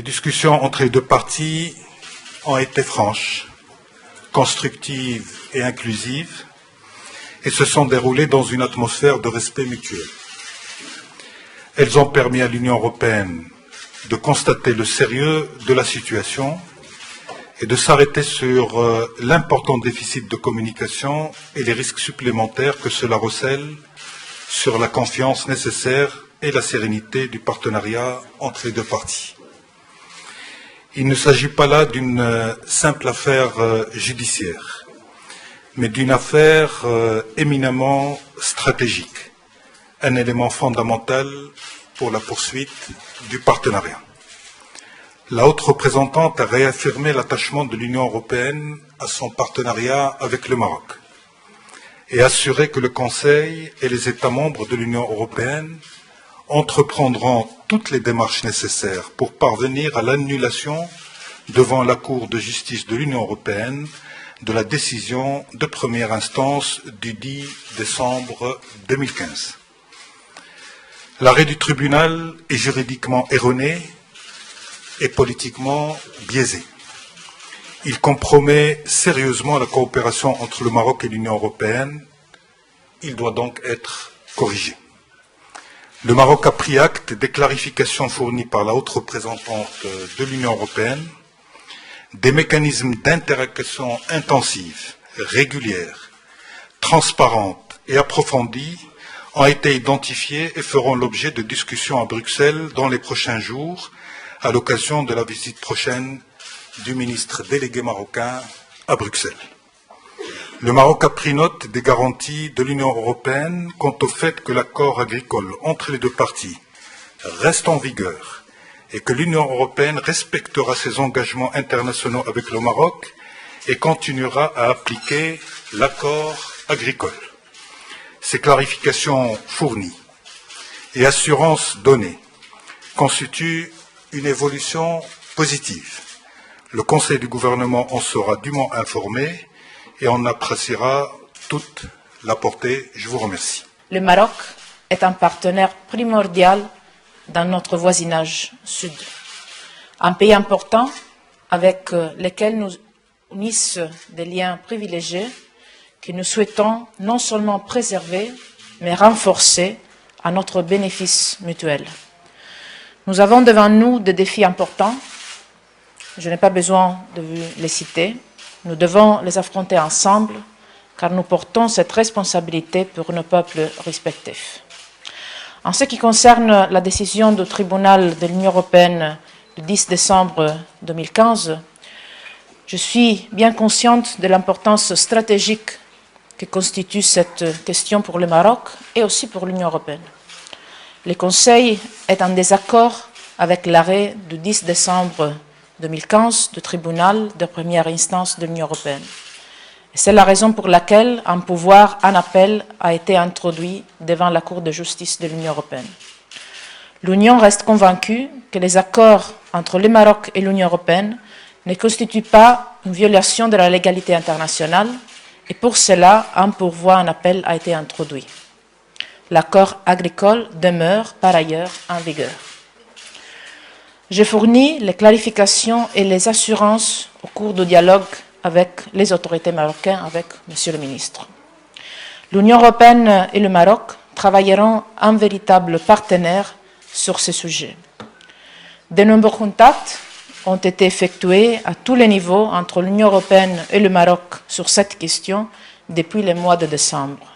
Les discussions entre les deux parties ont été franches, constructives et inclusives et se sont déroulées dans une atmosphère de respect mutuel. Elles ont permis à l'Union européenne de constater le sérieux de la situation et de s'arrêter sur l'important déficit de communication et les risques supplémentaires que cela recèle sur la confiance nécessaire et la sérénité du partenariat entre les deux parties. Il ne s'agit pas là d'une simple affaire judiciaire, mais d'une affaire éminemment stratégique, un élément fondamental pour la poursuite du partenariat. La haute représentante a réaffirmé l'attachement de l'Union européenne à son partenariat avec le Maroc et assuré que le Conseil et les États membres de l'Union européenne entreprendront toutes les démarches nécessaires pour parvenir à l'annulation devant la Cour de justice de l'Union européenne de la décision de première instance du 10 décembre 2015. L'arrêt du tribunal est juridiquement erroné et politiquement biaisé. Il compromet sérieusement la coopération entre le Maroc et l'Union européenne. Il doit donc être corrigé. Le Maroc a pris acte des clarifications fournies par la haute représentante de l'Union européenne. Des mécanismes d'interaction intensive, régulière, transparente et approfondie ont été identifiés et feront l'objet de discussions à Bruxelles dans les prochains jours à l'occasion de la visite prochaine du ministre délégué marocain à Bruxelles. Le Maroc a pris note des garanties de l'Union européenne quant au fait que l'accord agricole entre les deux parties reste en vigueur et que l'Union européenne respectera ses engagements internationaux avec le Maroc et continuera à appliquer l'accord agricole. Ces clarifications fournies et assurances données constituent une évolution positive. Le Conseil du gouvernement en sera dûment informé et en appréciera toute la portée. Je vous remercie. Le Maroc est un partenaire primordial dans notre voisinage sud. Un pays important avec lequel nous unissent des liens privilégiés que nous souhaitons non seulement préserver, mais renforcer à notre bénéfice mutuel. Nous avons devant nous des défis importants. Je n'ai pas besoin de vous les citer. Nous devons les affronter ensemble, car nous portons cette responsabilité pour nos peuples respectifs. En ce qui concerne la décision du tribunal de l'Union européenne du 10 décembre 2015, je suis bien consciente de l'importance stratégique que constitue cette question pour le Maroc et aussi pour l'Union européenne. Le Conseil est en désaccord avec l'arrêt du 10 décembre 2015 du tribunal de première instance de l'Union européenne. C'est la raison pour laquelle un pouvoir en appel a été introduit devant la Cour de justice de l'Union européenne. L'Union reste convaincue que les accords entre le Maroc et l'Union européenne ne constituent pas une violation de la légalité internationale et pour cela, un pourvoi en appel a été introduit. L'accord agricole demeure par ailleurs en vigueur. J'ai fourni les clarifications et les assurances au cours du dialogue avec les autorités marocaines, avec Monsieur le ministre. L'Union européenne et le Maroc travailleront en véritable partenaire sur ces sujets. De nombreux contacts ont été effectués à tous les niveaux entre l'Union européenne et le Maroc sur cette question depuis le mois de décembre.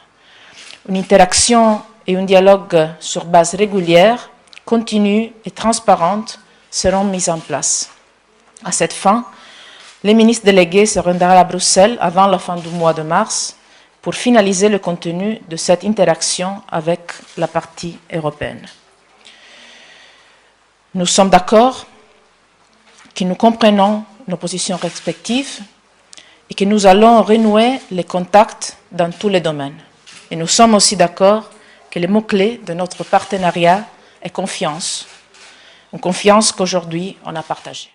Une interaction et un dialogue sur base régulière, continue et transparente seront mis en place. À cette fin, les ministres délégués se rendront à Bruxelles avant la fin du mois de mars pour finaliser le contenu de cette interaction avec la partie européenne. Nous sommes d'accord que nous comprenons nos positions respectives et que nous allons renouer les contacts dans tous les domaines. Et nous sommes aussi d'accord que le mot-clé de notre partenariat est confiance, une confiance qu'aujourd'hui on a partagée.